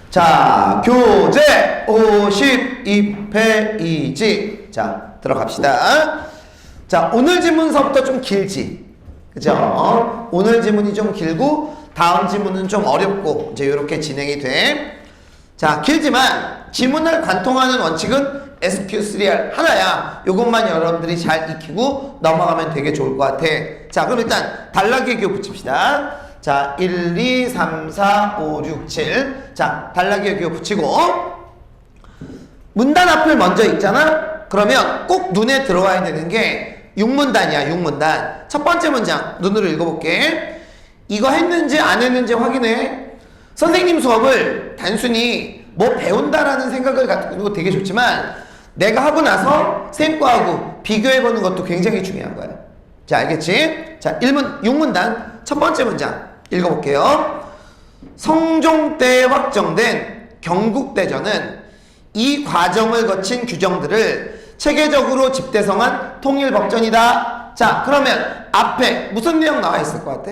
자, 교재 52페이지. 자, 들어갑시다. 자, 오늘 지문서부터 좀 길지. 그죠? 오늘 지문이 좀 길고, 다음 지문은 좀 어렵고, 이제 이렇게 진행이 돼. 자, 길지만, 지문을 관통하는 원칙은 SQ3R 하나야. 요것만 여러분들이 잘 익히고 넘어가면 되게 좋을 것 같아. 자, 그럼 일단 단락의 기호 붙입시다. 자, 1, 2, 3, 4, 5, 6, 7. 자, 단락의 기호 붙이고 문단 앞을 먼저 읽잖아? 그러면 꼭 눈에 들어와야 되는 게 6문단이야, 6문단. 첫 번째 문장 눈으로 읽어볼게. 이거 했는지 안 했는지 확인해. 선생님 수업을 단순히 뭐 배운다라는 생각을 갖는 거 되게 좋지만 내가 하고 나서 쌤과하고 비교해보는 것도 굉장히 중요한 거야. 자, 알겠지? 자, 6문단 첫 번째 문장 읽어볼게요. 성종 때 확정된 경국대전은 이 과정을 거친 규정들을 체계적으로 집대성한 통일법전이다. 자, 그러면 앞에 무슨 내용 나와 있을 것 같아?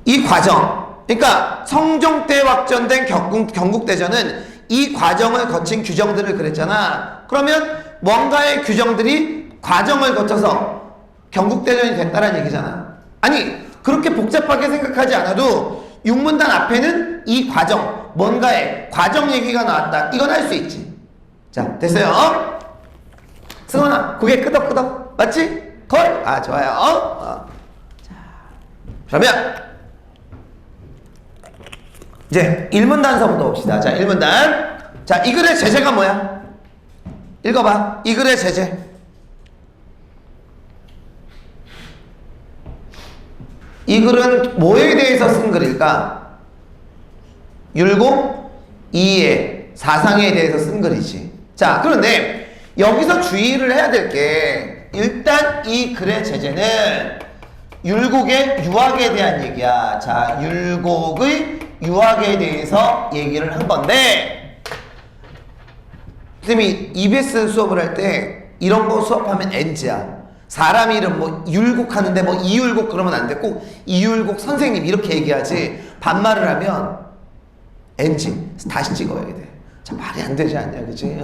이 과정. 그러니까 성종 때 확정된 경국대전은 이 과정을 거친 규정들을 그랬잖아. 그러면 뭔가의 규정들이 과정을 거쳐서 경국대전이 됐다는 얘기잖아. 아니, 그렇게 복잡하게 생각하지 않아도 6문단 앞에는 이 과정, 뭔가의 과정 얘기가 나왔다. 이건 할 수 있지. 자, 됐어요? 승원아, 그게 끄덕끄덕. 맞지? 걸? 아, 좋아요. 자, 그러면 이제 1문단서부터 봅시다. 자, 1문단. 자, 이 글의 제재가 뭐야? 읽어봐. 이 글의 제재. 이 글은 뭐에 대해서 쓴 글일까? 율곡, 이해, 사상에 대해서 쓴 글이지. 자, 그런데 여기서 주의를 해야 될 게 일단 이 글의 제재는 율곡의 유학에 대한 얘기야. 자, 율곡의 유학에 대해서 얘기를 한 건데 선생님이 EBS 수업을 할 때 이런 거 수업하면 NG야. 사람 이름 뭐 율곡 하는데 뭐 이율곡 그러면 안 돼. 꼭 이율곡 선생님 이렇게 얘기하지. 반말을 하면 NG. 다시 찍어야 돼. 자, 말이 안 되지 않냐, 그치?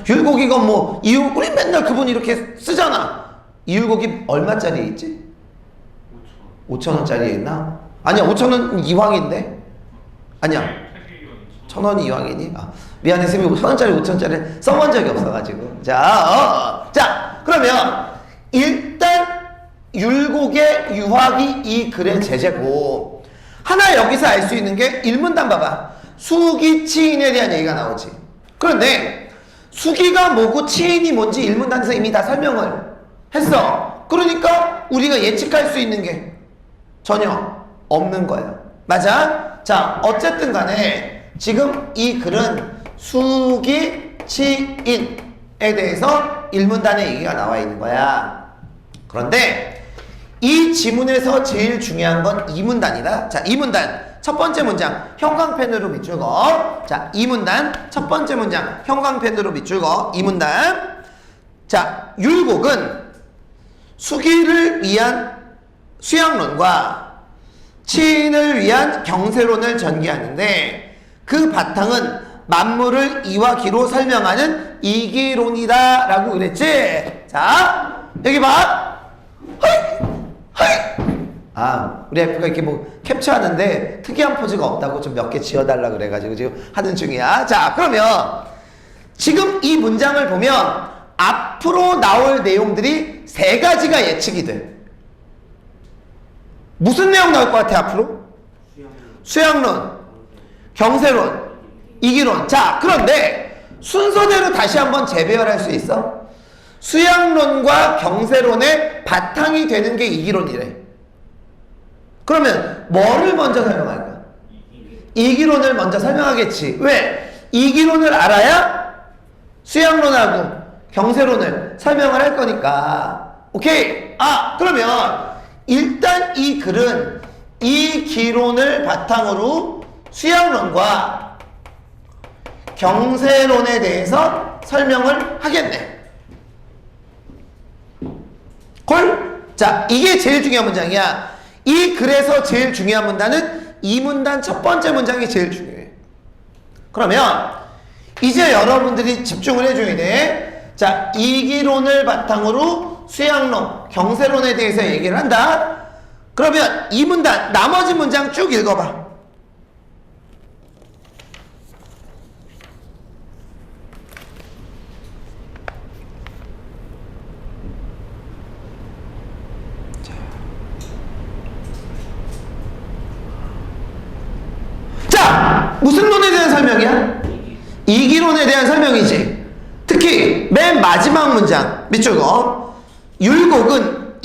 율곡 이건 뭐 이율곡 우리 맨날 그분 이렇게 쓰잖아. 이율곡이 얼마짜리에 있지? 5,000원짜리에 있나? 아니야, 5,000원 이황인데? 아니야, 1,000원이 이황이니? 아, 미안해, 쌤이 1,000원짜리 5,000원짜리 써본 적이 없어가지고. 자, 자, 그러면 일단 율곡의 유학이 이 글의 제재고, 하나 여기서 알 수 있는 게 1문단 봐봐. 수기, 치인에 대한 얘기가 나오지. 그런데 수기가 뭐고 치인이 뭔지 1문단에서 이미 다 설명을 했어. 그러니까 우리가 예측할 수 있는 게 전혀 없는 거예요. 맞아? 자, 어쨌든 간에 지금 이 글은 수기, 치인에 대해서 1문단의 얘기가 나와 있는 거야. 그런데 이 지문에서 제일 중요한 건 2문단이다. 자, 2문단 첫 번째 문장 형광펜으로 밑줄고. 자, 2문단 첫 번째 문장 형광펜으로 밑줄고. 2문단. 자, 율곡은 수기를 위한 수양론과 치인을 위한 경세론을 전개하는데 그 바탕은 만물을 이와 기로 설명하는 이기론이다 라고 그랬지. 자, 여기 봐. 허이! 허이! 아, 우리 F가 이렇게 뭐 캡처하는데 특이한 포즈가 없다고 좀 몇 개 지어달라 그래가지고 지금 하는 중이야. 자, 그러면 지금 이 문장을 보면 앞으로 나올 내용들이 세 가지가 예측이 돼. 무슨 내용 나올 것 같아, 앞으로? 수양론, 경세론, 이기론. 자, 그런데 순서대로 다시 한번 재배열할 수 있어? 수양론과 경세론의 바탕이 되는 게 이기론이래. 그러면 뭐를 먼저 설명할까? 이기론을 먼저 설명하겠지. 왜? 이기론을 알아야 수양론하고 경세론을 설명을 할 거니까. 오케이? 아, 그러면 일단 이 글은 이 기론을 바탕으로 수양론과 경세론에 대해서 설명을 하겠네. 콜? 자, 이게 제일 중요한 문장이야. 이 글에서 제일 중요한 문단은 이 문단 첫 번째 문장이 제일 중요해. 그러면 이제 여러분들이 집중을 해줘야 돼. 자, 이기론을 바탕으로 수양론, 경세론에 대해서 얘기를 한다. 그러면 이 문단, 나머지 문장 쭉 읽어봐. 자, 무슨 론에 대한 설명이야? 이기론에 대한 설명이지. 특히 맨 마지막 문장 밑줄 거. 율곡은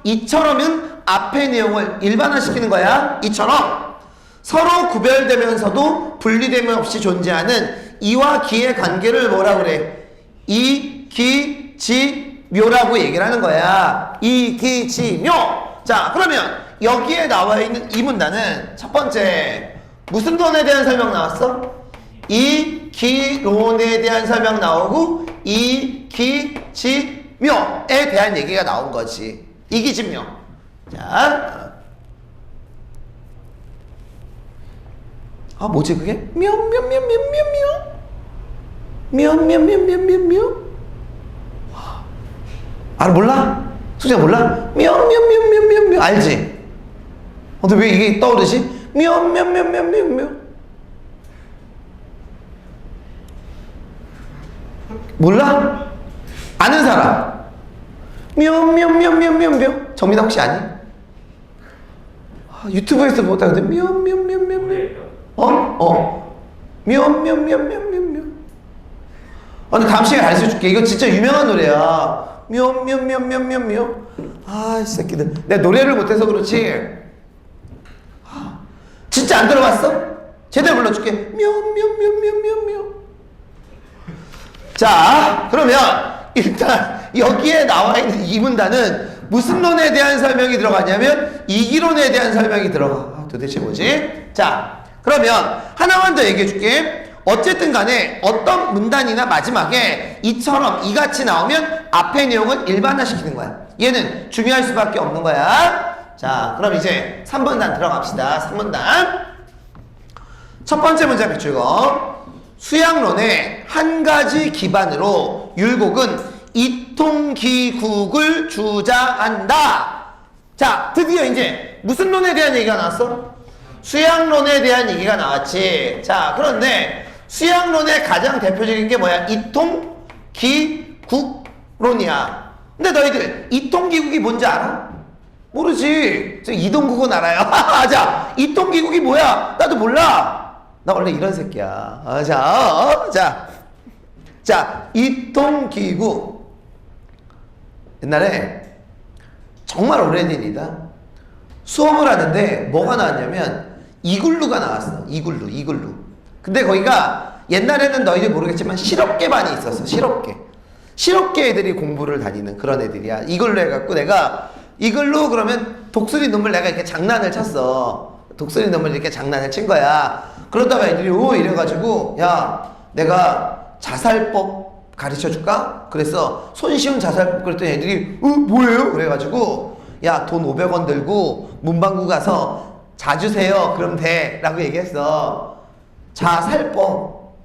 이처럼은 앞의 내용을 일반화시키는 거야. 이처럼 서로 구별되면서도 분리됨 없이 존재하는 이와 기의 관계를 뭐라 그래? 이, 기, 지, 묘라고 얘기를 하는 거야. 이, 기, 지, 묘. 자, 그러면 여기에 나와 있는 이 문단은 첫 번째 무슨 론에 대한 설명 나왔어? 이, 기, 론에 대한 설명 나오고 이, 기, 지, 묘에 대한 얘기가 나온 거지. 이기지묘. 자, 뭐지 그게? 묘. 몰라? 수지야 몰라? 묘. 알지? 근데 왜 이게 떠오르지? 묘. 몰라? 아는 사람? 묘. 정민아 혹시 아니? 유튜브에서 보다는데 묘. 묘. 근데 다음 시간에 가르쳐줄게. 이거 진짜 유명한 노래야. 묘. 이 새끼들. 내가 노래를 못해서 그렇지. 진짜 안 들어봤어? 제대로 불러줄게. 묘. 자, 그러면 일단 여기에 나와 있는 이 문단은 무슨 론에 대한 설명이 들어가냐면 이기론에 대한 설명이 들어가. 도대체 뭐지? 자, 그러면 하나만 더 얘기해 줄게. 어쨌든 간에 어떤 문단이나 마지막에 이처럼 이같이 나오면 앞의 내용은 일반화시키는 거야. 얘는 중요할 수밖에 없는 거야. 자, 그럼 이제 3문단 들어갑시다. 3문단. 첫 번째 문장 비추고 수양론의 한 가지 기반으로 율곡은 이통기국을 주장한다. 자, 드디어 이제 무슨 론에 대한 얘기가 나왔어? 수양론에 대한 얘기가 나왔지. 자, 그런데 수양론의 가장 대표적인 게 뭐야? 이통기국론이야. 근데 너희들 이통기국이 뭔지 알아? 모르지. 저 이동국은 알아요. 자, 이통기국이 뭐야? 나도 몰라. 나 원래 이런 새끼야. 자, 이통기국. 옛날에 정말 오래된 일이다. 수업을 하는데 뭐가 나왔냐면 이글루가 나왔어. 이글루. 근데 거기가 옛날에는 너희들 모르겠지만 실업계반이 있었어. 실업계 애들이 공부를 다니는 그런 애들이야. 이글루 해갖고 내가 이글루 그러면 독수리 놈을 내가 이렇게 장난을 쳤어. 독수리 놈을 이렇게 장난을 친 거야. 그러다가 애들이 이래가지고 야, 내가 자살법 가르쳐줄까? 그래서 손쉬운 자살법 그랬더니 애들이 뭐예요? 그래가지고 야, 돈 500원 들고 문방구 가서 자주세요. 그럼 돼. 라고 얘기했어. 자살법.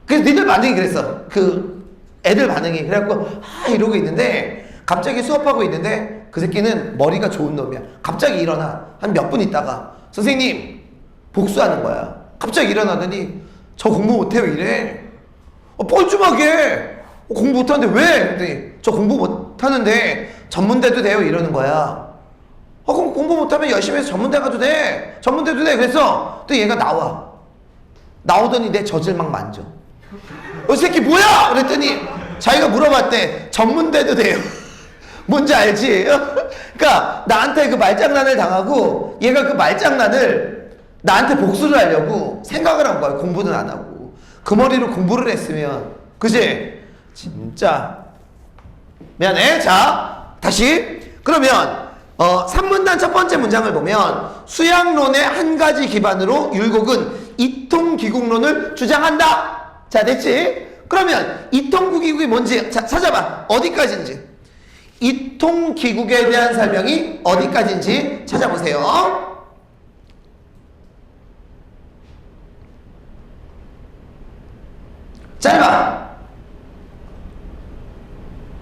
그래서 니들 반응이 그랬어. 그 애들 반응이. 그래갖고 이러고 있는데 갑자기 수업하고 있는데 그 새끼는 머리가 좋은 놈이야. 갑자기 일어나. 한 몇 분 있다가 선생님 복수하는 거야. 갑자기 일어나더니 저 공부 못해요 이래. 뻘쭘하게 공부 못하는데 왜? 그랬더니 저 공부 못하는데 전문대도 돼요 이러는 거야. 그럼 공부 못하면 열심히 해서 전문대 가도 돼. 전문대도 돼. 그래서 또 얘가 나오더니 내 젖을 막 만져. 이 새끼 뭐야? 그랬더니 자기가 물어봤대. 전문대도 돼요. 뭔지 알지? 그러니까 나한테 그 말장난을 당하고 얘가 그 말장난을 나한테 복수를 하려고 생각을 한 거야. 공부는 안 하고. 그 머리로 공부를 했으면 그지? 진짜 미안해. 자, 다시. 그러면 3문단 첫 번째 문장을 보면 수양론의 한 가지 기반으로 율곡은 이통기국론을 주장한다. 자, 됐지? 그러면 이통기국이 뭔지 찾아봐. 어디까지인지. 이통기국에 대한 설명이 어디까지인지 찾아보세요. 짧아.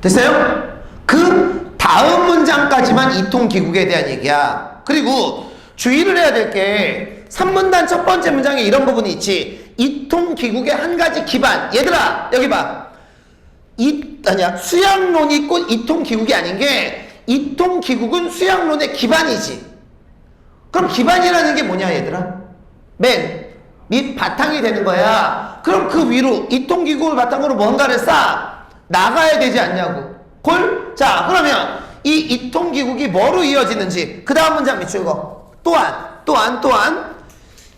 됐어요? 그 다음 문장까지만 이통기국에 대한 얘기야. 그리고 주의를 해야 될 게 3문단 첫 번째 문장에 이런 부분이 있지. 이통기국의 한 가지 기반. 얘들아 여기 봐. 수양론이 있고 이통기국이 아닌 게 이통기국은 수양론의 기반이지. 그럼 기반이라는 게 뭐냐 얘들아? 맨 밑 바탕이 되는 거야. 그럼 그 위로 이통기국을 바탕으로 뭔가를 쌓아 나가야 되지 않냐고. 콜? 자 그러면 이 이통기국이 뭐로 이어지는지 그 다음 문장 밑줄 거. 또한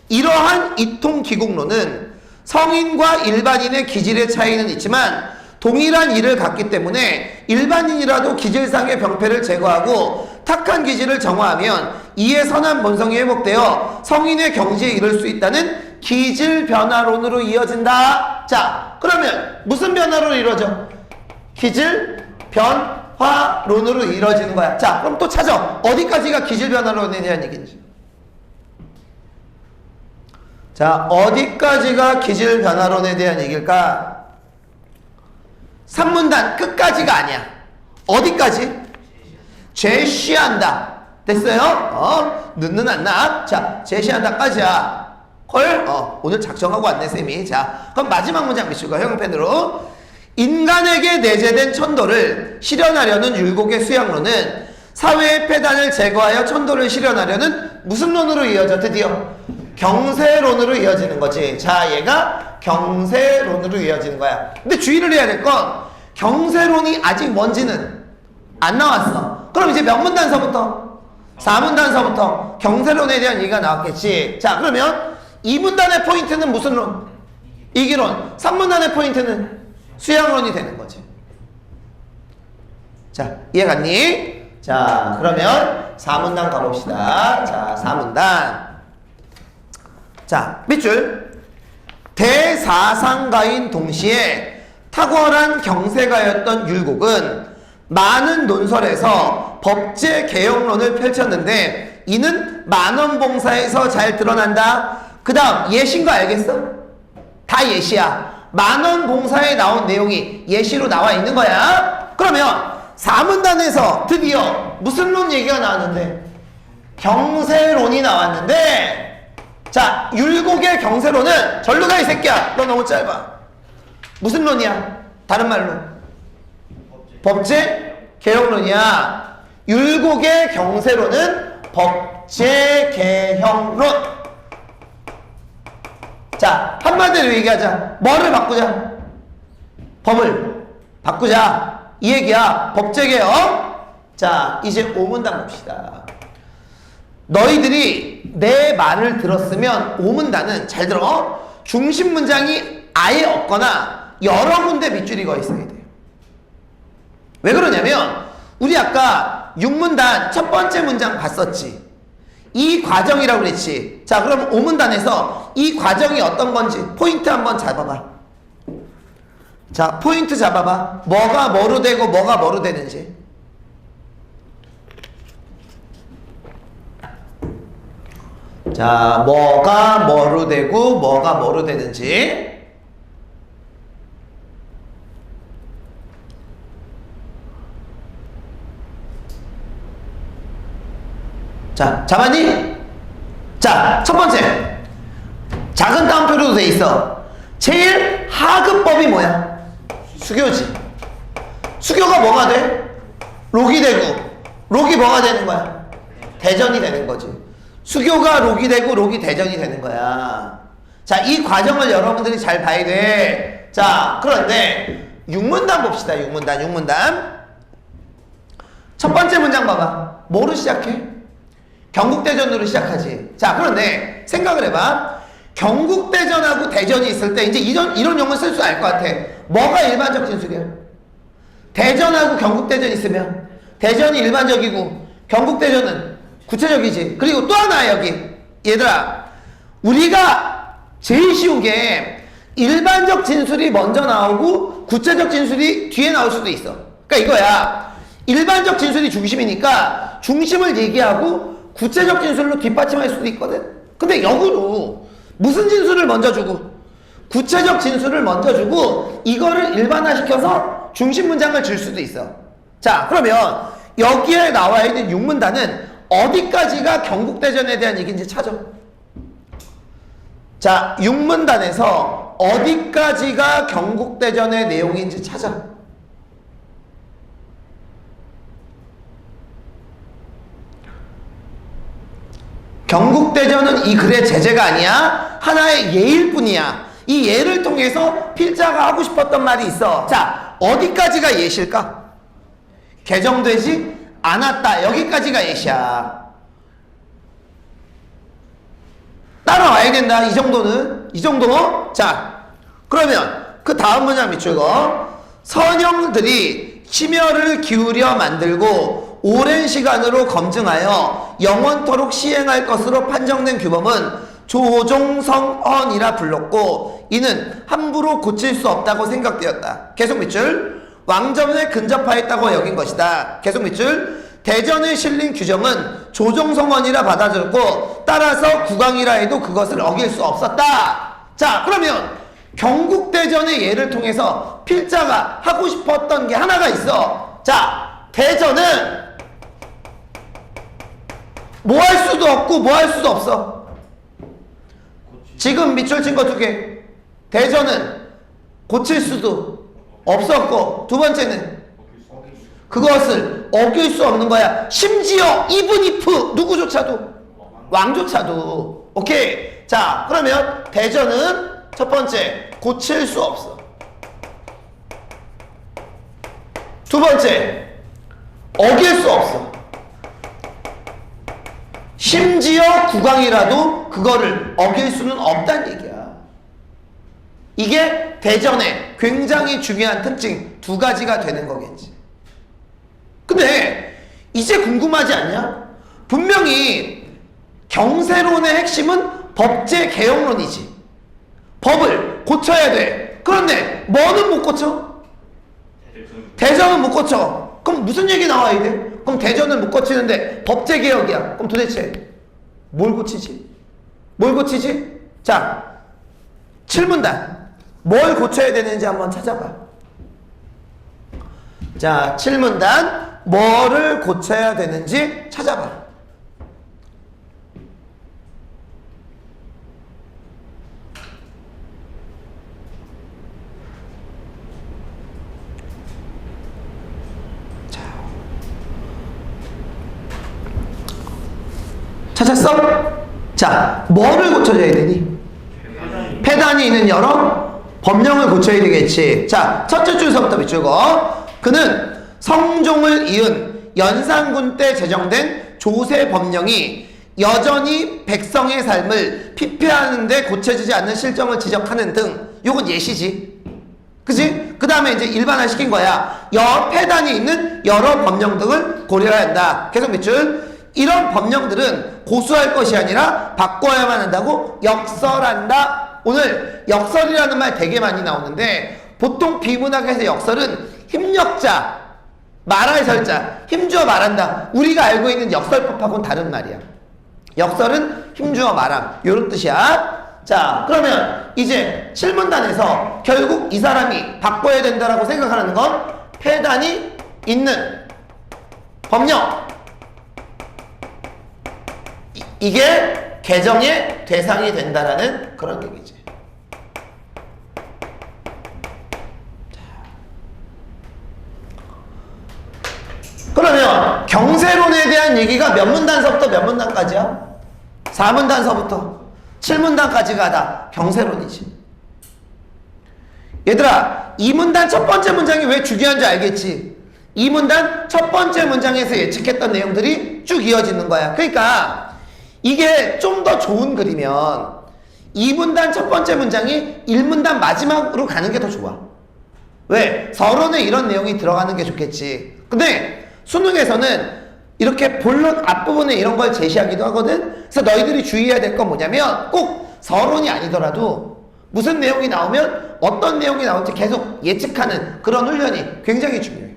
이러한 이통기국론은 성인과 일반인의 기질의 차이는 있지만 동일한 이를 갖기 때문에 일반인이라도 기질상의 병폐를 제거하고 탁한 기질을 정화하면 이에 선한 본성이 회복되어 성인의 경지에 이를 수 있다는 기질 변화론으로 이어진다. 자 그러면 무슨 변화로 이루어져? 기질 변화론으로 이루어지는 거야. 자 그럼 또 찾아. 어디까지가 기질 변화론에 대한 얘기인지. 자 어디까지가 기질 변화론에 대한 얘기일까? 3문단 끝까지가 아니야. 어디까지? 제시한다. 됐어요? 늦는 안 나. 자 제시한다까지야. 콜? 오늘 작정하고 왔네 쌤이. 자 그럼 마지막 문장 미실까 형용펜으로. 인간에게 내재된 천도를 실현하려는 율곡의 수양론은 사회의 폐단을 제거하여 천도를 실현하려는 무슨 론으로 이어져? 드디어 경세론으로 이어지는 거지. 자 얘가 경세론으로 이어지는 거야. 근데 주의를 해야 될 건 경세론이 아직 뭔지는 안 나왔어. 그럼 이제 몇 문단서부터? 4문단서부터 경세론에 대한 얘기가 나왔겠지. 자 그러면 2문단의 포인트는 무슨 론? 이기론. 3문단의 포인트는 수양론이 되는 거지. 자 이해갔니? 자 그러면 4문단 가봅시다. 자 4문단. 자 밑줄. 대사상가인 동시에 탁월한 경세가였던 율곡은 많은 논설에서 법제 개혁론을 펼쳤는데 이는 만원봉사에서 잘 드러난다. 그 다음 예시인 거 알겠어? 다 예시야. 만원봉사에 나온 내용이 예시로 나와 있는 거야. 그러면 4문단에서 드디어 무슨 론 얘기가 나왔는데? 경세론이 나왔는데 자 율곡의 경세론은 절로 가 이 새끼야. 너 너무 짧아. 무슨 론이야? 다른 말로 법제 개혁론이야. 율곡의 경세론은 법제 개혁론. 자 한마디로 얘기하자. 뭐를 바꾸자? 법을 바꾸자 이 얘기야. 법제 개혁. 자 이제 5문단 봅시다. 너희들이 내 말을 들었으면 5문단은 잘 들어. 중심 문장이 아예 없거나 여러 군데 밑줄이 거 있어야 돼. 왜 그러냐면 우리 아까 6문단 첫 번째 문장 봤었지. 이 과정이라고 그랬지. 자 그럼 5문단에서 이 과정이 어떤 건지 포인트 한번 잡아봐. 자 포인트 잡아봐. 뭐가 뭐로 되고 뭐가 뭐로 되는지. 자 뭐가 뭐로 되고 뭐가 뭐로 되는지. 자 잡았니? 자 첫 번째 작은 따옴표로 돼 있어. 제일 하급법이 뭐야? 수교지. 수교가 뭐가 돼? 록이 되고 록이 뭐가 되는 거야? 대전이 되는 거지. 수교가 록이 되고 록이 대전이 되는 거야. 자 이 과정을 여러분들이 잘 봐야 돼. 자 그런데 6문단 봅시다. 6문단 첫 번째 문장 봐봐. 뭐로 시작해? 경국대전으로 시작하지. 자 그런데 생각을 해봐. 경국대전하고 대전이 있을 때 이제 이런 용어 쓸 줄 알 것 같아. 뭐가 일반적 진술이야? 대전하고 경국대전 있으면 대전이 일반적이고 경국대전은 구체적이지. 그리고 또 하나 여기 얘들아 우리가 제일 쉬운 게 일반적 진술이 먼저 나오고 구체적 진술이 뒤에 나올 수도 있어. 그러니까 이거야. 일반적 진술이 중심이니까 중심을 얘기하고 구체적 진술로 뒷받침할 수도 있거든. 근데 역으로 무슨 진술을 먼저 주고 구체적 진술을 먼저 주고 이거를 일반화시켜서 중심 문장을 줄 수도 있어. 자, 그러면 여기에 나와 있는 6문단은 어디까지가 경국대전에 대한 얘기인지 찾아. 자, 6문단에서 어디까지가 경국대전의 내용인지 찾아. 경국대전은 이 글의 제재가 아니야. 하나의 예일 뿐이야. 이 예를 통해서 필자가 하고 싶었던 말이 있어. 자, 어디까지가 예실까? 개정되지 않았다. 여기까지가 예시야. 따라와야 된다. 이 정도는. 이 정도. 자, 그러면 그 다음 문장 밑줄 거. 선영들이 심혈을 기울여 만들고 오랜 시간으로 검증하여 영원토록 시행할 것으로 판정된 규범은 조종성언이라 불렀고 이는 함부로 고칠 수 없다고 생각되었다. 계속 밑줄. 왕정에 근접하였다고 여긴 것이다. 계속 밑줄. 대전에 실린 규정은 조종성언이라 받아들였고 따라서 국왕이라 해도 그것을 어길 수 없었다. 자, 그러면 경국대전의 예를 통해서 필자가 하고 싶었던 게 하나가 있어. 자, 대전은 뭐 할 수도 없고 뭐 할 수도 없어. 지금 밑줄 친 거 2개. 대전은 고칠 수도 없었고 두 번째는 그것을 어길 수 없는 거야. 심지어 even if 누구조차도 왕조차도. 오케이. 자, 그러면 대전은 첫 번째 고칠 수 없어. 두 번째 어길 수 없어. 심지어 국왕이라도 그거를 어길 수는 없다는 얘기야. 이게 대전의 굉장히 중요한 특징 2가지가 되는 거겠지. 근데 이제 궁금하지 않냐? 분명히 경세론의 핵심은 법제 개혁론이지. 법을 고쳐야 돼. 그런데 뭐는 못 고쳐? 대전은 못 고쳐. 그럼 무슨 얘기 나와야 돼? 그럼 대전은 못 고치는데 법제 개혁이야. 그럼 도대체 뭘 고치지? 뭘 고치지? 자, 7문단 뭘 고쳐야 되는지 한번 찾아봐. 자, 7문단 뭐를 고쳐야 되는지 찾아봐. 찾았어? 자, 뭐를 고쳐줘야 되니? 폐단이 있는 여러 법령을 고쳐야 되겠지. 자, 첫째 줄서부터 밑줄고. 그는 성종을 이은 연산군 때 제정된 조세 법령이 여전히 백성의 삶을 피폐하는데 고쳐지지 않는 실정을 지적하는 등. 요건 예시지. 그치? 그 다음에 이제 일반화 시킨 거야. 폐단이 있는 여러 법령 등을 고려해야 한다. 계속 밑줄. 이런 법령들은 고수할 것이 아니라 바꿔야만 한다고 역설한다. 오늘 역설이라는 말 되게 많이 나오는데 보통 비문학에서 역설은 힘력자, 말할 설자, 힘주어 말한다. 우리가 알고 있는 역설법하고는 다른 말이야. 역설은 힘주어 말함 요런 뜻이야. 자, 그러면 이제 7문단에서 결국 이 사람이 바꿔야 된다라고 생각하는 건 폐단이 있는 법령, 이게 개정의 대상이 된다라는 그런 얘기지. 그러면 경세론에 대한 얘기가 몇 문단서부터 몇 문단까지야? 4문단서부터 7문단까지가 다 경세론이지. 얘들아, 이 문단 첫 번째 문장이 왜 중요한지 알겠지? 이 문단 첫 번째 문장에서 예측했던 내용들이 쭉 이어지는 거야. 그러니까 이게 좀 더 좋은 글이면 2문단 첫 번째 문장이 1문단 마지막으로 가는 게 더 좋아. 왜? 서론에 이런 내용이 들어가는 게 좋겠지. 근데 수능에서는 이렇게 본론 앞부분에 이런 걸 제시하기도 하거든. 그래서 너희들이 주의해야 될 건 뭐냐면 꼭 서론이 아니더라도 무슨 내용이 나오면 어떤 내용이 나올지 계속 예측하는 그런 훈련이 굉장히 중요해.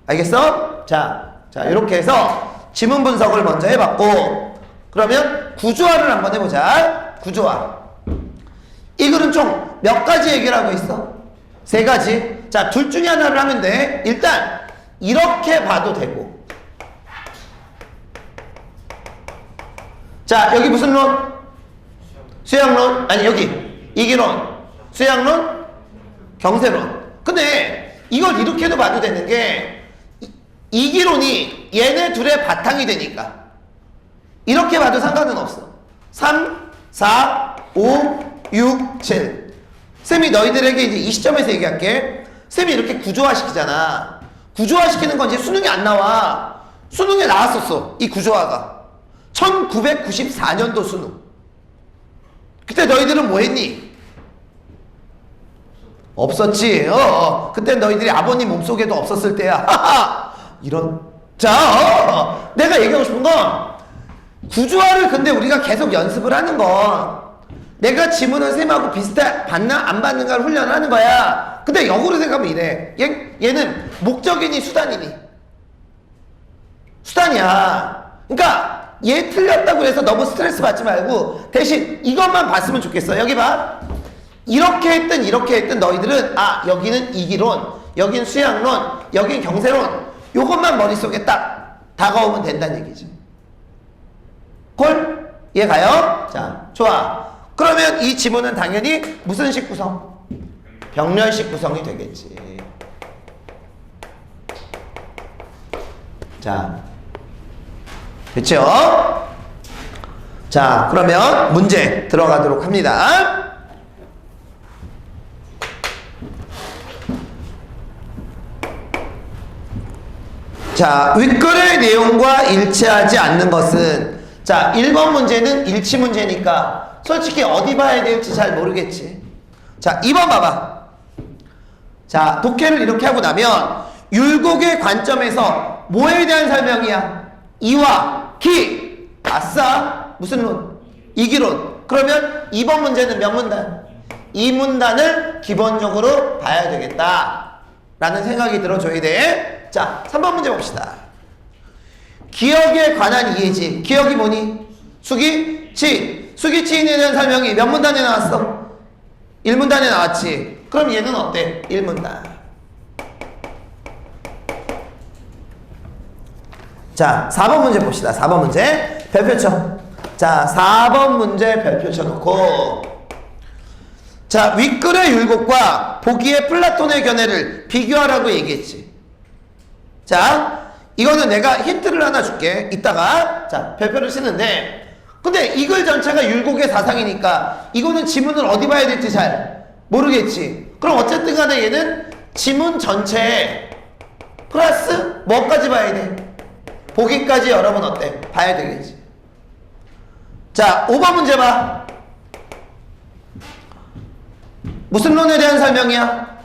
알겠어? 자, 이렇게 해서 지문 분석을 먼저 해봤고, 그러면 구조화를 한번 해보자. 구조화. 이 글은 총 몇 가지 얘기를 하고 있어? 3가지. 자, 둘 중에 하나를 하면 돼. 일단 이렇게 봐도 되고. 자, 여기 무슨 론? 수양론? 아니, 여기 이기론, 수양론, 경세론. 근데 이걸 이렇게도 봐도 되는 게, 이기론이 얘네 둘의 바탕이 되니까 이렇게 봐도 상관은 없어. 3, 4, 5, 6, 7. 쌤이 너희들에게 이제 이 시점에서 얘기할게. 쌤이 이렇게 구조화 시키잖아. 구조화 시키는 건 이제 수능이 안 나와. 수능에 나왔었어, 이 구조화가. 1994년도 수능. 그때 너희들은 뭐 했니? 없었지. 그때 너희들이 아버님 몸속에도 없었을 때야. 이런. 자, 내가 얘기하고 싶은 건, 구조화를 근데 우리가 계속 연습을 하는 건, 내가 지문을 쌤하고 비슷해 받나 안 받는가를 훈련을 하는 거야. 근데 역으로 생각하면 이래. 얘는 목적이니 수단이니? 수단이야. 그러니까 얘 틀렸다고 해서 너무 스트레스 받지 말고 대신 이것만 봤으면 좋겠어. 여기 봐. 이렇게 했든 너희들은, 아, 여기는 이기론, 여긴 수양론, 여긴 경세론, 요것만 머릿속에 딱 다가오면 된다는 얘기지. 콜? 이해 가요? 자, 좋아. 그러면 이 지문은 당연히 무슨 식 구성? 병렬식 구성이 되겠지. 자, 됐죠? 자, 그러면 문제 들어가도록 합니다. 자, 윗글의 내용과 일치하지 않는 것은, 자, 1번 문제는 일치 문제니까 솔직히 어디 봐야 될지 잘 모르겠지. 자, 2번 봐봐. 자, 독해를 이렇게 하고 나면 율곡의 관점에서 뭐에 대한 설명이야? 이와 기. 아싸. 무슨 론? 이기론. 그러면 2번 문제는 몇 문단? 2문단을 기본적으로 봐야 되겠다 라는 생각이 들어줘야 돼. 자, 3번 문제 봅시다. 기억에 관한 이해지. 기억이 뭐니? 수기, 치. 수기, 치인에 대한 설명이 몇 문단에 나왔어? 1문단에 나왔지. 그럼 얘는 어때? 1문단. 자, 4번 문제 봅시다. 4번 문제 별표 쳐. 자, 4번 문제 별표 쳐놓고, 자, 윗글의 율곡과 보기의 플라톤의 견해를 비교하라고 얘기했지. 자, 이거는 내가 힌트를 하나 줄게. 이따가. 자, 별표를 쓰는데, 근데 이 글 전체가 율곡의 사상이니까 이거는 지문을 어디 봐야 될지 잘 모르겠지. 그럼 어쨌든 간에 얘는 지문 전체에 플러스 뭐까지 봐야 돼? 보기까지 여러분 어때? 봐야 되겠지. 자, 5번 문제 봐. 무슨 론에 대한 설명이야?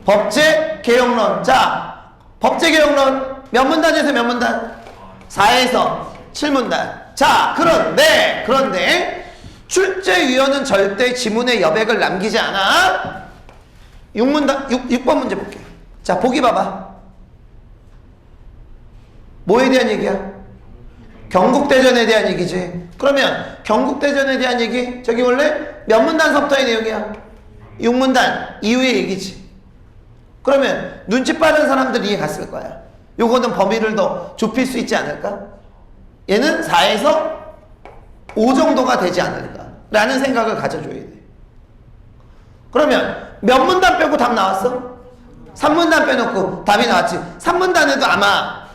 법제 개혁론. 자, 법제 개혁론 몇 문단에서 몇 문단? 4에서 7문단. 자, 그런데 출제위원은 절대 지문에 여백을 남기지 않아. 6번 문제 볼게. 자, 보기 봐봐. 뭐에 대한 얘기야? 경국대전에 대한 얘기지. 그러면 경국대전에 대한 얘기, 저기 원래 몇 문단서부터의 내용이야? 6문단 이후의 얘기지. 그러면 눈치 빠른 사람들 이해 갔을 거야. 요거는 범위를 더 좁힐 수 있지 않을까? 얘는 4에서 5 정도가 되지 않을까 라는 생각을 가져줘야 돼. 그러면 몇 문단 빼고 답 나왔어? 3문단 빼놓고 답이 나왔지. 3문단에도 아마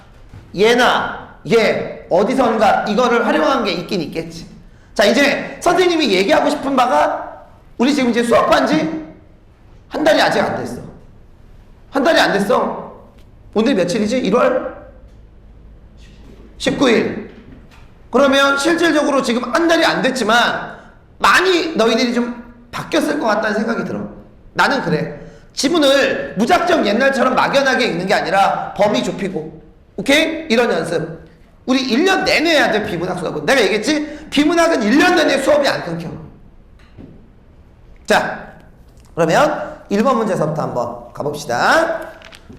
얘나 얘 어디선가 이거를 활용한 게 있긴 있겠지. 자, 이제 선생님이 얘기하고 싶은 바가, 우리 지금 이제 수업한 지 한 달이 아직 안 됐어. 한 달이 안 됐어. 오늘 며칠이지? 1월 19일. 그러면 실질적으로 지금 한 달이 안 됐지만 많이 너희들이 좀 바뀌었을 것 같다는 생각이 들어. 나는 그래. 지문을 무작정 옛날처럼 막연하게 읽는 게 아니라 범위 좁히고, 오케이? 이런 연습. 우리 1년 내내 해야 돼. 비문학 수업은. 내가 얘기했지? 비문학은 1년 내내 수업이 안 끊겨. 자, 그러면 1번 문제서부터 한번 가봅시다.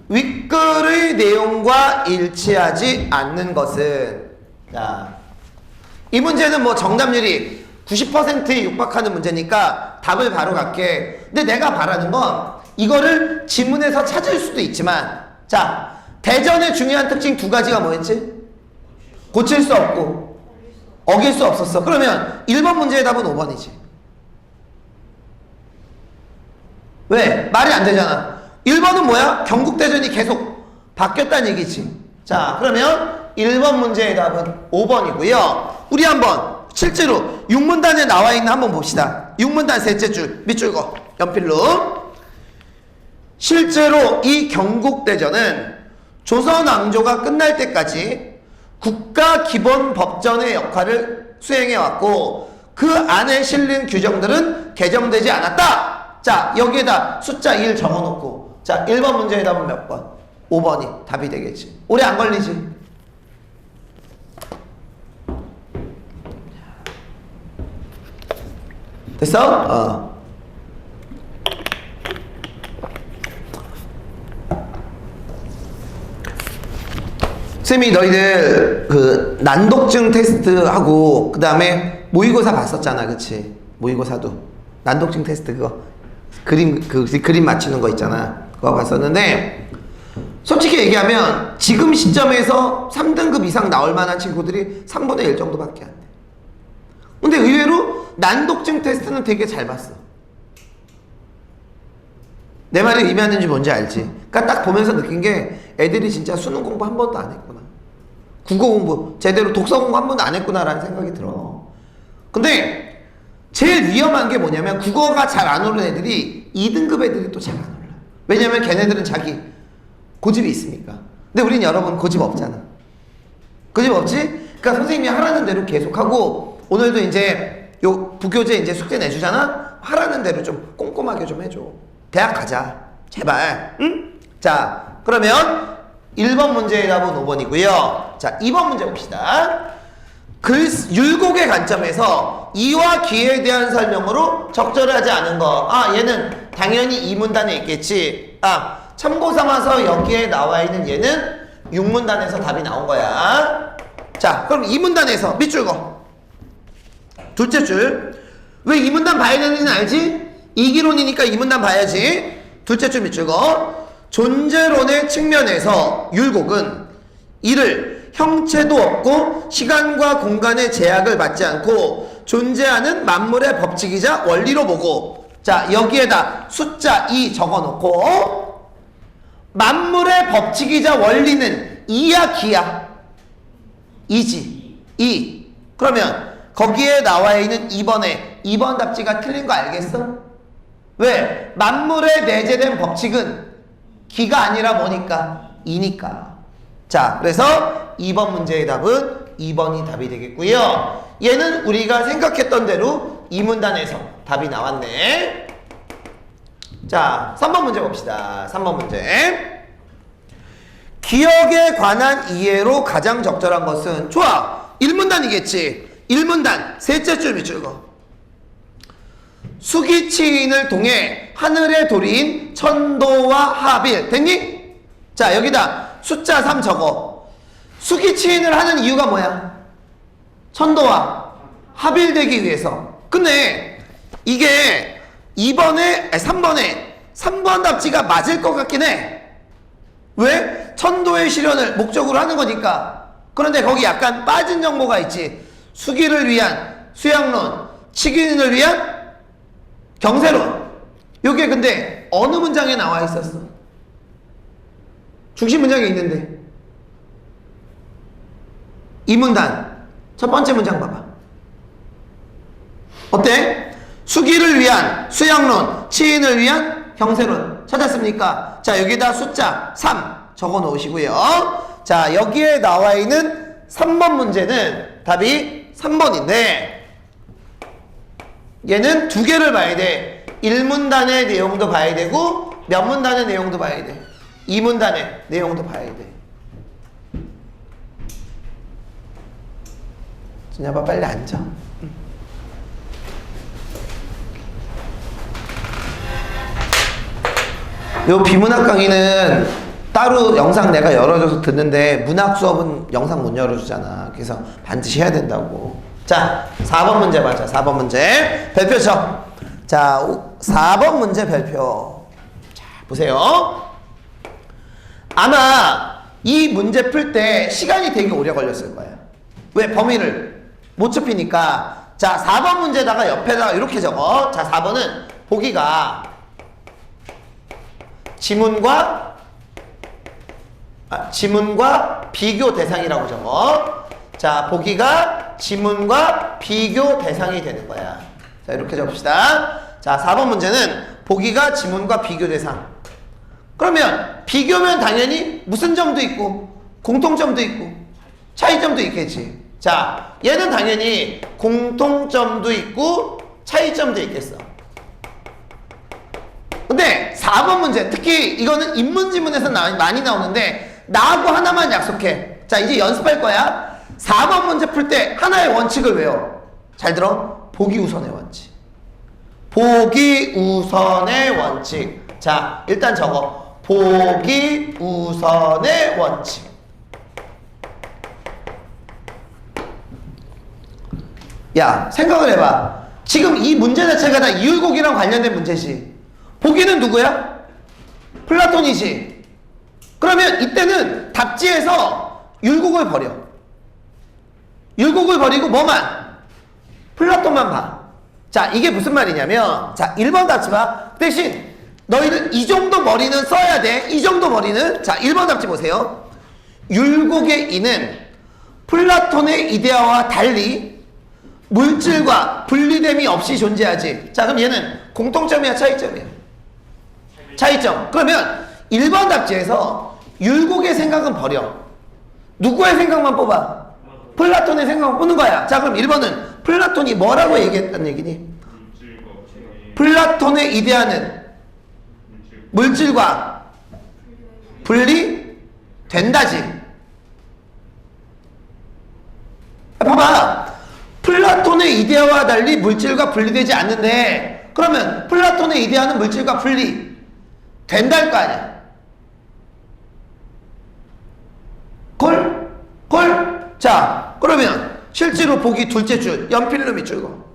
윗글의 내용과 일치하지 않는 것은, 자, 이 문제는 뭐 정답률이 90%에 육박하는 문제니까 답을 바로 갈게. 근데 내가 바라는 건 이거를 지문에서 찾을 수도 있지만, 자, 대전의 중요한 특징 두 가지가 뭐였지? 고칠 수 없고 어길 수 없었어. 그러면 1번 문제의 답은 5번이지. 왜? 말이 안 되잖아. 1번은 뭐야? 경국대전이 계속 바뀌었다는 얘기지. 자, 그러면 1번 문제의 답은 5번이고요. 우리 한번 실제로 6문단에 나와 있는 한번 봅시다. 6문단 셋째 줄, 밑줄 거, 연필로. 실제로 이 경국대전은 조선 왕조가 끝날 때까지 국가기본법전의 역할을 수행해왔고 그 안에 실린 규정들은 개정되지 않았다. 자, 여기에다 숫자 1 적어놓고, 자, 1번 문제의 답은 몇 번? 5번이 답이 되겠지. 오래 안 걸리지? 됐어? 쌤이 너희들 그 난독증 테스트하고 그 다음에 모의고사 봤었잖아, 그치? 모의고사도 난독증 테스트 그거 그림 맞추는 거 있잖아, 그거 봤었는데 솔직히 얘기하면 지금 시점에서 3등급 이상 나올 만한 친구들이 3분의 1 정도밖에 안 돼. 근데 의외로 난독증 테스트는 되게 잘 봤어. 내 말이 의미하는지 뭔지 알지? 그러니까 딱 보면서 느낀 게 애들이 진짜 수능 공부 한 번도 안 했구나, 국어 공부 제대로, 독서 공부 한 번도 안 했구나라는 생각이 들어. 근데 제일 위험한 게 뭐냐면 국어가 잘 안 오른 애들이 2등급 애들이 또 잘 안 올라. 왜냐면 걔네들은 자기 고집이 있으니까. 근데 우린 여러분 고집 없잖아. 고집 없지? 그러니까 선생님이 하라는 대로 계속하고, 오늘도 이제 요 부교재 이제 숙제 내주잖아? 하라는 대로 좀 꼼꼼하게 좀 해줘. 대학 가자, 제발. 응? 자, 그러면 1번 문제의 답은 5번이고요. 자, 2번 문제 봅시다. 율곡의 관점에서 이와 기에 대한 설명으로 적절하지 않은 거. 아, 얘는 당연히 이 문단에 있겠지. 아, 참고 삼아서 여기에 나와 있는 얘는 6문단에서 답이 나온 거야. 자, 그럼 2문단에서 밑줄 거, 둘째 줄. 왜 2문단 봐야 되는지는 알지? 이기론이니까 2문단 봐야지. 둘째 줄 밑줄 거. 존재론의 측면에서 율곡은 이를 형체도 없고 시간과 공간의 제약을 받지 않고 존재하는 만물의 법칙이자 원리로 보고, 자, 여기에다 숫자 2 적어놓고, 만물의 법칙이자 원리는 이야 기야? 이지. 이. 그러면 거기에 나와 있는 2번 답지가 틀린 거 알겠어? 왜? 만물에 내재된 법칙은 기가 아니라 뭐니까? 이니까. 자, 그래서 2번 문제의 답은 2번이 답이 되겠고요. 얘는 우리가 생각했던 대로 이 문단에서 답이 나왔네. 자, 3번 문제 봅시다. 3번 문제. 기억에 관한 이해로 가장 적절한 것은, 좋아, 1문단이겠지. 1문단 셋째 줄 밑줄 거. 수기치인을 통해 하늘의 도리인 천도와 하빌. 됐니? 자, 여기다 숫자 3 적어. 수기치인을 하는 이유가 뭐야? 천도와 하빌 되기 위해서. 근데 이게 3번 답지가 맞을 것 같긴 해. 왜? 천도의 실현을 목적으로 하는 거니까. 그런데 거기 약간 빠진 정보가 있지. 수기를 위한 수양론, 치기인을 위한 경세론. 요게 근데 어느 문장에 나와 있었어? 중심 문장에 있는데. 이 문단 첫 번째 문장 봐봐. 어때? 수기를 위한 수양론, 치인을 위한 경세론 찾았습니까? 자, 여기다 숫자 3 적어 놓으시고요. 자, 여기에 나와 있는 3번 문제는 답이 3번인데 얘는 두 개를 봐야 돼. 1문단의 내용도 봐야 되고 몇 문단의 내용도 봐야 돼. 2문단의 내용도 봐야 돼. 준야봐, 빨리 앉아. 요 비문학 강의는 따로 영상 내가 열어줘서 듣는데 문학 수업은 영상 못 열어주잖아. 그래서 반드시 해야 된다고. 자, 4번 문제 봐자. 4번 문제 별표 쳐. 자, 4번 문제 별표. 자, 보세요. 아마 이 문제 풀 때 시간이 되게 오래 걸렸을 거예요. 왜? 범위를 못 좁히니까. 자, 4번 문제다가 옆에다가 이렇게 적어. 자, 4번은 보기가 지문과 비교 대상이라고 적어. 자, 보기가 지문과 비교 대상이 되는 거야. 자, 이렇게 적읍시다. 자, 4번 문제는 보기가 지문과 비교 대상. 그러면 비교면 당연히 무슨 점도 있고 공통점도 있고 차이점도 있겠지. 자, 얘는 당연히 공통점도 있고 차이점도 있겠어. 근데 4번 문제, 특히 이거는 인문지문에서 많이 나오는데 나하고 하나만 약속해. 자, 이제 연습할 거야. 4번 문제 풀 때 하나의 원칙을 외워. 잘 들어. 보기 우선의 원칙. 보기 우선의 원칙. 자, 일단 적어. 보기 우선의 원칙. 야, 생각을 해봐. 지금 이 문제 자체가 다 이율곡이랑 관련된 문제지. 보기는 누구야? 플라톤이지. 그러면 이때는 답지에서 율곡을 버려. 율곡을 버리고 뭐만? 플라톤만 봐. 자, 이게 무슨 말이냐면, 자, 1번 답지 봐. 대신 너희는 이 정도 머리는 써야 돼. 이 정도 머리는. 자, 1번 답지 보세요. 율곡의 이는 플라톤의 이데아와 달리 물질과 분리됨이 없이 존재하지. 자, 그럼 얘는 공통점이야, 차이점이야? 차이점. 그러면 1번 답지에서 율곡의 생각은 버려. 누구의 생각만 뽑아? 플라톤의 생각만 뽑는 거야. 자, 그럼 1번은 플라톤이 뭐라고 얘기했다는 얘기니? 플라톤의 이데아는 물질과 분리된다지. 봐봐. 플라톤의 이데아와 달리 물질과 분리되지 않는데, 그러면 플라톤의 이데아는 물질과 분리된다일 거 아니야. 콜? 자, 그러면 실제로 보기 둘째 줄, 연필로 밑줄 거.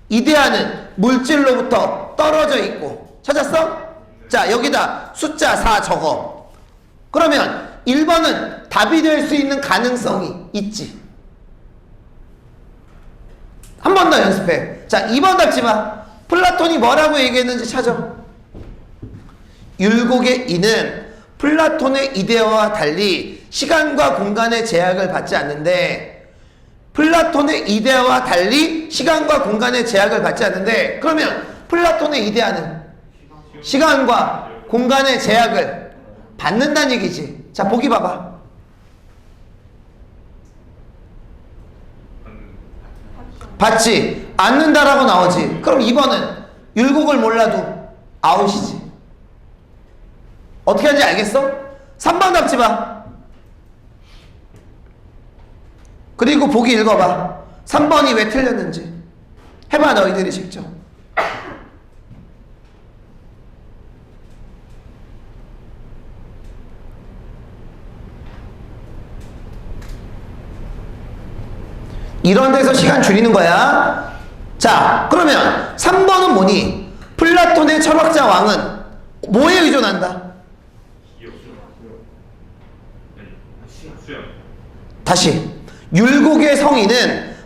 이데아는 물질로부터 떨어져 있고. 찾았어? 자, 여기다 숫자 4 적어. 그러면 1번은 답이 될 수 있는 가능성이 있지. 한 번 더 연습해. 자, 2번 답지 마. 플라톤이 뭐라고 얘기했는지 찾아. 율곡의 이는 플라톤의 이데아와 달리 시간과 공간의 제약을 받지 않는데, 플라톤의 이데아와 달리 시간과 공간의 제약을 받지 않는데, 그러면 플라톤의 이데아는 시간과 공간의 제약을 받는다는 얘기지. 자, 보기 봐봐. 받지 않는다라고 나오지. 그럼 2번은 율곡을 몰라도 아웃이지. 어떻게 하는지 알겠어? 3번 답지 봐. 그리고 보기 읽어봐. 3번이 왜 틀렸는지 해봐, 너희들이 직접. 이런 데서 시간 줄이는 거야. 자, 그러면 3번은 뭐니? 플라톤의 철학자 왕은 뭐에 의존한다? 다시, 율곡의 성인은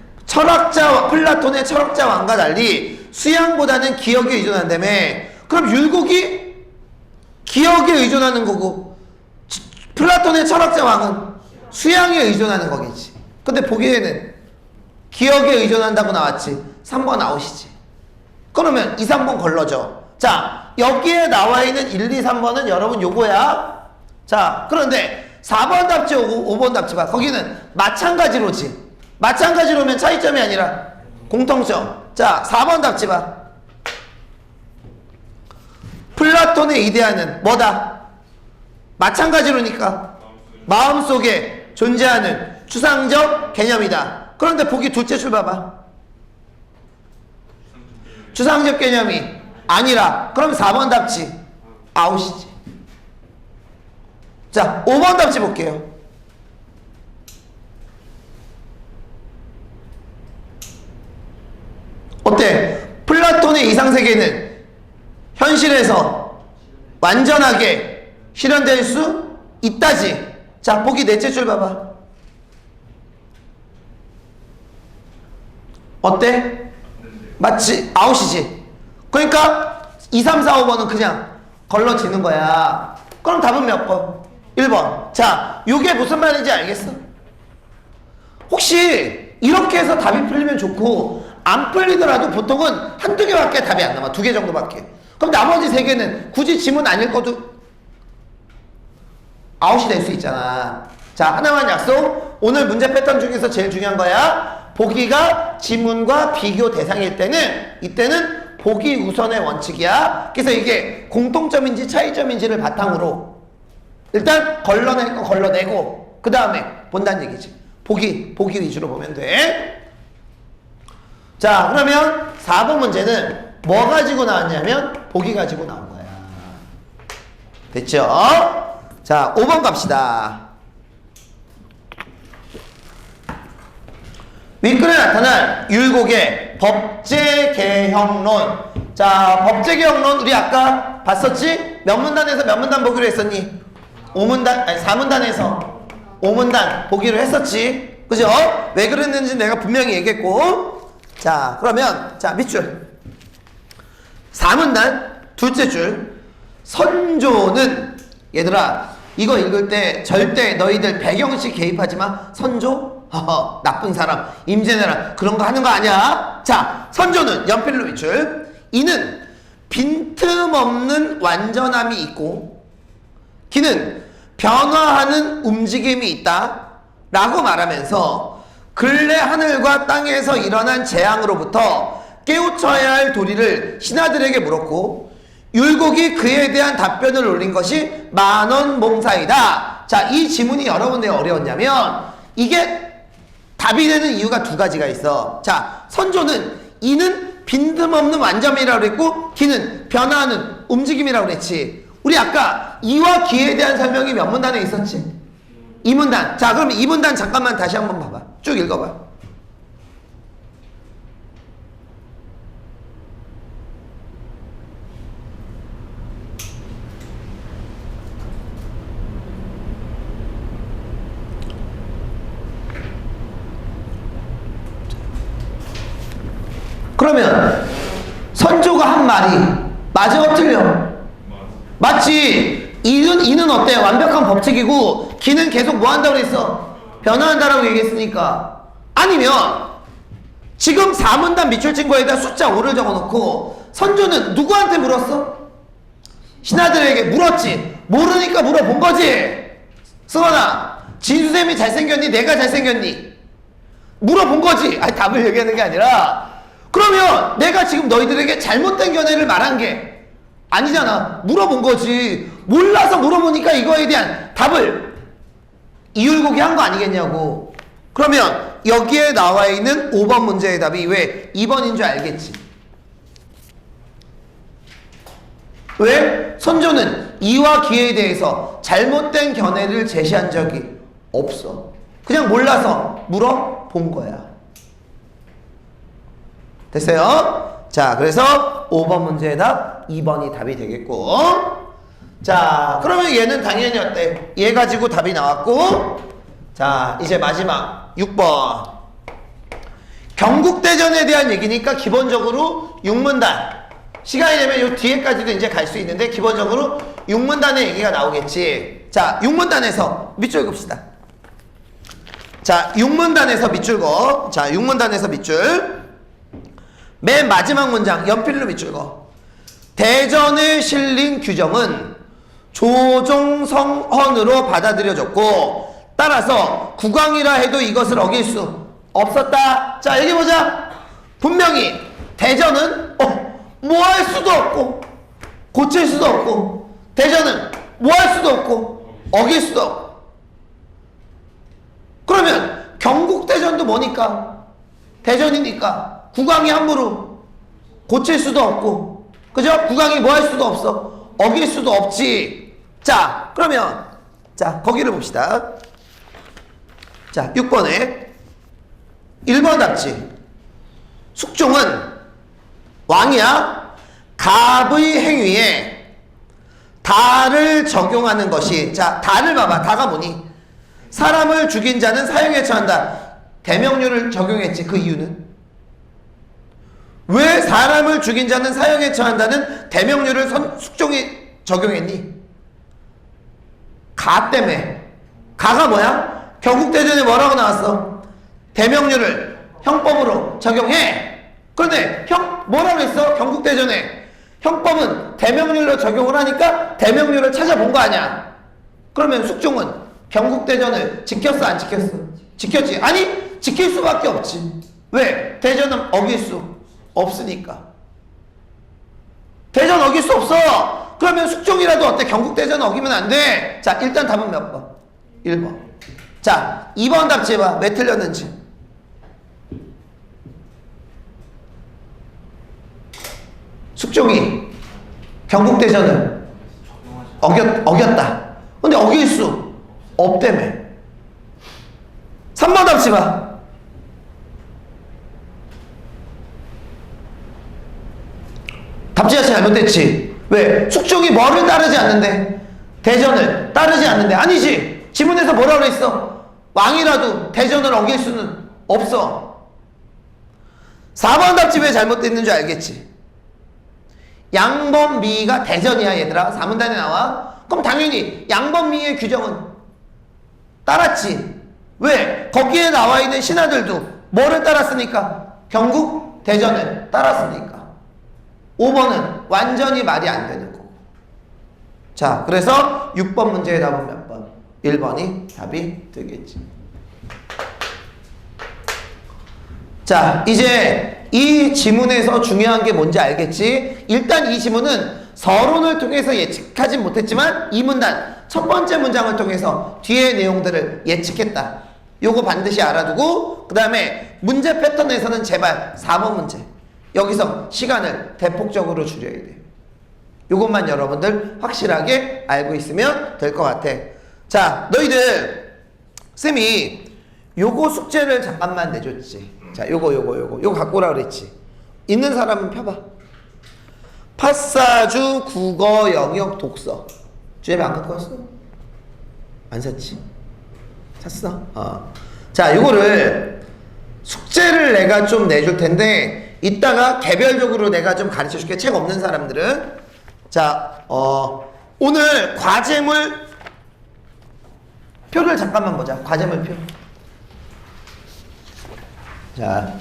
플라톤의 철학자 왕과 달리 수양보다는 기억에 의존한다며. 그럼 율곡이 기억에 의존하는 거고, 플라톤의 철학자 왕은 수양에 의존하는 거겠지. 근데 보기에는 기억에 의존한다고 나왔지. 3번 아웃이지. 그러면 2, 3번 걸러줘. 자, 여기에 나와 있는 1, 2, 3번은 여러분 요거야. 자, 그런데 4번 답지 오고 5번 답지 봐. 거기는 마찬가지로지. 마찬가지로면 차이점이 아니라 공통점. 자, 4번 답지 봐. 플라톤의 이데아는 뭐다? 마찬가지로니까 마음속에 존재하는 추상적 개념이다. 그런데 보기 둘째 줄 봐봐. 추상적 개념이 아니라. 그럼 4번 답지 아웃이지. 자, 5번 답지 볼게요. 어때? 플라톤의 이상세계는 현실에서 완전하게 실현될 수 있다지. 자, 보기 넷째 줄 봐봐. 어때? 맞지? 아웃이지. 그러니까 2, 3, 4, 5번은 그냥 걸러지는 거야. 그럼 답은 몇 번? 1번. 자, 이게 무슨 말인지 알겠어? 혹시 이렇게 해서 답이 풀리면 좋고 안 풀리더라도 보통은 한두 개밖에 답이 안 남아. 2개 정도밖에. 그럼 나머지 3개는 굳이 지문 안 읽어도 아웃이 될 수 있잖아. 자, 하나만 약속. 오늘 문제 패턴 중에서 제일 중요한 거야. 보기가 지문과 비교 대상일 때는 이때는 보기 우선의 원칙이야. 그래서 이게 공통점인지 차이점인지를 바탕으로 일단 걸러낼 거 걸러내고 그 다음에 본다는 얘기지. 보기 위주로 보면 돼. 자, 그러면 4번 문제는 뭐 가지고 나왔냐면 보기 가지고 나온 거야. 됐죠? 자, 5번 갑시다. 윗글에 나타난 율곡의 법제개혁론. 자, 법제개혁론 우리 아까 봤었지? 몇 문단에서 몇 문단 보기로 했었니? 5문단, 아니 4문단에서 5문단 보기로 했었지. 그죠? 왜 그랬는지 내가 분명히 얘기했고. 자, 그러면 자, 밑줄 4문단 둘째 줄. 선조는, 얘들아 이거 읽을 때 절대 너희들 배경식 개입하지 마. 선조? 허허, 나쁜 사람, 임진왜란 그런 거 하는 거 아니야. 자, 선조는 연필로 밑줄. 이는 빈틈없는 완전함이 있고 기는 변화하는 움직임이 있다 라고 말하면서 근래 하늘과 땅에서 일어난 재앙으로부터 깨우쳐야 할 도리를 신하들에게 물었고 율곡이 그에 대한 답변을 올린 것이 만원몽사이다. 자, 이 지문이 여러분들 어려웠냐면 이게 답이 되는 이유가 2가지가 있어. 자, 선조는 이는 빈틈없는 완전이라고 그랬고 기는 변화하는 움직임이라고 그랬지. 우리 아까 이와 기에 대한 설명이 몇 문단에 있었지? 2문단. 자, 그럼 2문단 잠깐만 다시 한번 봐봐. 쭉 읽어봐. 그러면 선조가 한 말이 맞아 틀려? 맞지. 이는 어때? 완벽한 법칙이고 기는 계속 뭐 한다고 그랬어? 변화한다라고 얘기했으니까. 아니면 지금 4문단 밑줄 친 거에다 숫자 5를 적어놓고 선조는 누구한테 물었어? 신하들에게 물었지. 모르니까 물어본 거지. 승원아, 진수쌤이 잘생겼니? 내가 잘생겼니? 물어본 거지. 아니, 답을 얘기하는 게 아니라 그러면 내가 지금 너희들에게 잘못된 견해를 말한 게 아니잖아. 물어본 거지. 몰라서 물어보니까 이거에 대한 답을 이율곡이 한 거 아니겠냐고. 그러면 여기에 나와 있는 5번 문제의 답이 왜 2번인 줄 알겠지? 왜? 선조는 이와 기에 대해서 잘못된 견해를 제시한 적이 없어. 그냥 몰라서 물어본 거야. 됐어요? 자, 그래서 5번 문제의 답 2번이 답이 되겠고. 자, 그러면 얘는 당연히 어때? 얘 가지고 답이 나왔고. 자, 이제 마지막 6번. 경국대전에 대한 얘기니까 기본적으로 6문단. 시간이 되면 요 뒤에까지도 이제 갈 수 있는데 기본적으로 6문단의 얘기가 나오겠지. 자, 6문단에서 밑줄 긋읍시다. 자, 6문단에서 밑줄 거. 자, 6문단에서 밑줄. 맨 마지막 문장 연필로 밑줄 거. 대전에 실린 규정은 조종성헌으로 받아들여졌고 따라서 국왕이라 해도 이것을 어길 수 없었다. 자, 얘기해보자. 분명히 대전은 뭐 할 수도 없고 고칠 수도 없고 대전은 뭐 할 수도 없고 어길 수도 없고. 그러면 경국대전도 뭐니까? 대전이니까 국왕이 함부로 고칠 수도 없고, 그죠? 국왕이 뭐 할 수도 없어. 어길 수도 없지. 자, 그러면 자, 거기를 봅시다. 자, 6번에 1번 답지. 숙종은 왕이야 갑의 행위에 다를 적용하는 것이, 자, 다를 봐봐. 다가 뭐니? 사람을 죽인 자는 사형에 처한다. 대명료를 적용했지. 그 이유는? 왜 사람을 죽인 자는 사형에 처한다는 대명료를 숙종이 적용했니? 가 때문에. 가가 뭐야? 경국대전에 뭐라고 나왔어? 대명료를 형법으로 적용해. 그런데 뭐라고 했어? 경국대전에 형법은 대명료로 적용을 하니까 대명료를 찾아본 거 아니야. 그러면 숙종은 경국대전을 지켰어, 안 지켰어? 지켰지. 아니, 지킬 수밖에 없지. 왜? 대전은 어길 수 없으니까. 대전 어길 수 없어. 그러면 숙종이라도 어때? 경국대전 어기면 안 돼. 자, 일단 답은 몇 번? 1번. 자, 2번 답지 해봐. 왜 틀렸는지. 숙종이 경국대전을 어겼다. 근데 어길 수 없다며. 3번 답지 봐. 답지 자체 잘못됐지. 왜? 숙종이 뭐를 따르지 않는데? 대전을 따르지 않는데. 아니지. 지문에서 뭐라고 그랬어? 왕이라도 대전을 어길 수는 없어. 4번 답지 왜 잘못됐는 줄 알겠지? 양범미가 대전이야 얘들아. 사문단에 나와. 그럼 당연히 양범미의 규정은 따랐지. 왜? 거기에 나와 있는 신하들도 뭐를 따랐으니까? 경국 대전을 따랐으니까. 5번은 완전히 말이 안 되는 거고. 자, 그래서 6번 문제의 답은 몇 번? 1번이 답이 되겠지. 자, 이제 이 지문에서 중요한 게 뭔지 알겠지? 일단 이 지문은 서론을 통해서 예측하진 못했지만 이 문단 첫 번째 문장을 통해서 뒤의 내용들을 예측했다. 요거 반드시 알아두고, 그 다음에 문제 패턴에서는 제발 4번 문제 여기서 시간을 대폭적으로 줄여야 돼. 요것만 여러분들 확실하게 알고 있으면 될 것 같아. 자, 너희들 쌤이 요거 숙제를 잠깐만 내줬지. 자, 요거 갖고 오라 그랬지. 있는 사람은 펴봐. 팥사주 국어 영역 독서. 주앱에 안 갖고 왔어? 안 샀지? 샀어? 자, 요거를 숙제를 내가 좀 내줄 텐데 이따가 개별적으로 내가 좀 가르쳐 줄게. 책 없는 사람들은. 자, 오늘 과제물 표를 잠깐만 보자. 과제물 표. 자,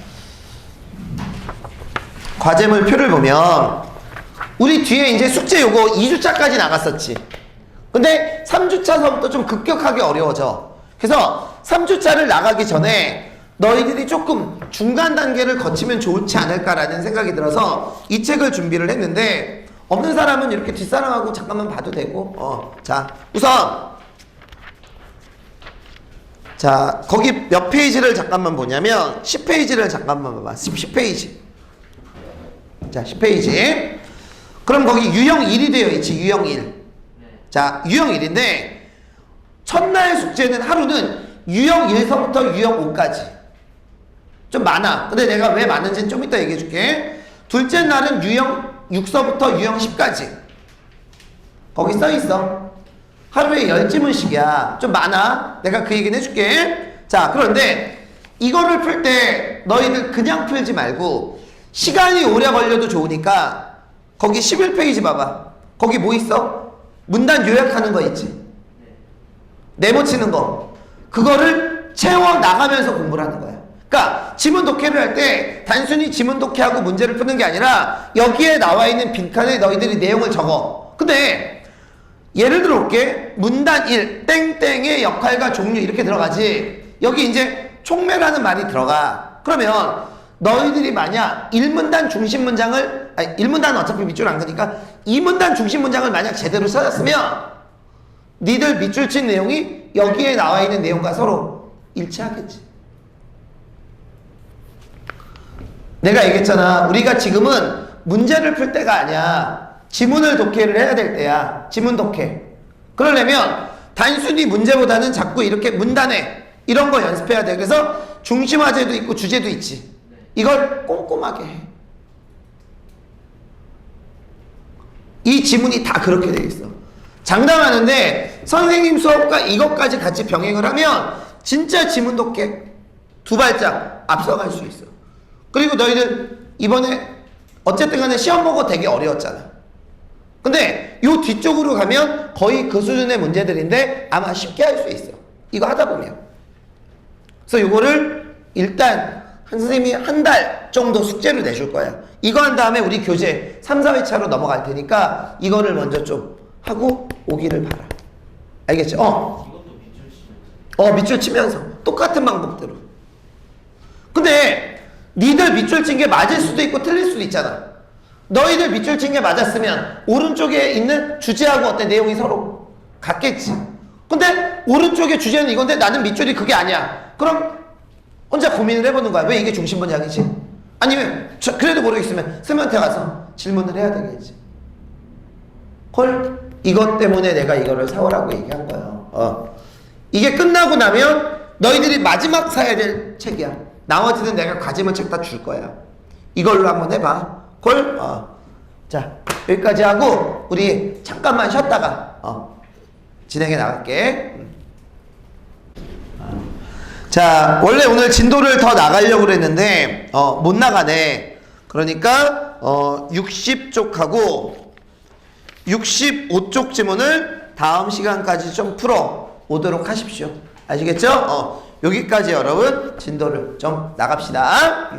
과제물 표를 보면 우리 뒤에 이제 숙제 요거 2주차까지 나갔었지. 근데 3주차서부터 좀 급격하게 어려워져. 그래서 3주차를 나가기 전에 너희들이 조금 중간 단계를 거치면 좋지 않을까라는 생각이 들어서 이 책을 준비를 했는데, 없는 사람은 이렇게 뒷사람하고 잠깐만 봐도 되고. 자, 우선 자, 거기 몇 페이지를 잠깐만 보냐면 10페이지를 잠깐만 봐봐. 10페이지. 자, 10페이지. 그럼 거기 유형 1이 되어 있지. 유형 1. 자, 유형 1인데 첫날 숙제는 하루는 유형 1서부터 유형 5까지 좀 많아. 근데 내가 왜 많은지는 좀 이따 얘기해 줄게. 둘째 날은 유형 6서부터 유형 10까지 거기 써 있어. 하루에 10지문씩이야. 좀 많아. 내가 그 얘기는 해줄게. 자, 그런데 이거를 풀 때 너희들 그냥 풀지 말고 시간이 오래 걸려도 좋으니까 거기 11페이지 봐봐. 거기 뭐 있어? 문단 요약하는 거 있지? 네모 치는 거. 그거를 채워 나가면서 공부를 하는 거야. 그러니까 지문 독해를 할 때 단순히 지문 독해하고 문제를 푸는 게 아니라 여기에 나와 있는 빈칸에 너희들이 내용을 적어. 근데 예를 들어 볼게. 문단 1 땡땡의 역할과 종류 이렇게 들어가지. 여기 이제 촉매라는 말이 들어가. 그러면 너희들이 만약 1문단 중심 문장을, 아니 1문단은 어차피 밑줄 안 그니까 2문단 중심 문장을 만약 제대로 찾았으면 니들 밑줄 친 내용이 여기에 나와 있는 내용과 서로 일치하겠지. 내가 얘기했잖아. 우리가 지금은 문제를 풀 때가 아니야. 지문을 독해를 해야 될 때야. 지문 독해. 그러려면 단순히 문제보다는 자꾸 이렇게 문단에 이런 거 연습해야 돼. 그래서 중심화제도 있고 주제도 있지. 이걸 꼼꼼하게 해. 이 지문이 다 그렇게 돼 있어. 장담하는데 선생님 수업과 이것까지 같이 병행을 하면 진짜 지문 독해 두 발짝 앞서갈 수 있어. 그리고 너희들 이번에 어쨌든 간에 시험 보고 되게 어려웠잖아. 근데 요 뒤쪽으로 가면 거의 그 수준의 문제들인데 아마 쉽게 할 수 있어. 이거 하다 보면. 그래서 요거를 일단 한 선생님이 한 달 정도 숙제를 내줄 거야. 이거 한 다음에 우리 교재 3, 4회차로 넘어갈 테니까 이거를 먼저 좀 하고 오기를 바라. 알겠죠? 밑줄 치면서 똑같은 방법대로. 근데 니들 밑줄 친 게 맞을 수도 있고 틀릴 수도 있잖아. 너희들 밑줄 친 게 맞았으면 오른쪽에 있는 주제하고 어때 내용이 서로 같겠지. 근데 오른쪽의 주제는 이건데 나는 밑줄이 그게 아니야. 그럼 혼자 고민을 해보는 거야. 왜 이게 중심 문장이지? 아니면 그래도 모르겠으면 쌤한테 가서 질문을 해야 되겠지. 헐, 이것 때문에 내가 이거를 사오라고 얘기한 거예요. 이게 끝나고 나면 너희들이 마지막 사야 될 책이야. 나머지는 내가 가지면 책 다 줄 거야. 이걸로 한번 해봐. 콜? 자, 여기까지 하고 우리 잠깐만 쉬었다가 진행해 나갈게. 자, 원래 오늘 진도를 더 나가려고 그랬는데 못 나가네. 그러니까 60쪽하고 65쪽 지문을 다음 시간까지 좀 풀어 오도록 하십시오. 아시겠죠? 여기까지 여러분 진도를 좀 나갑시다.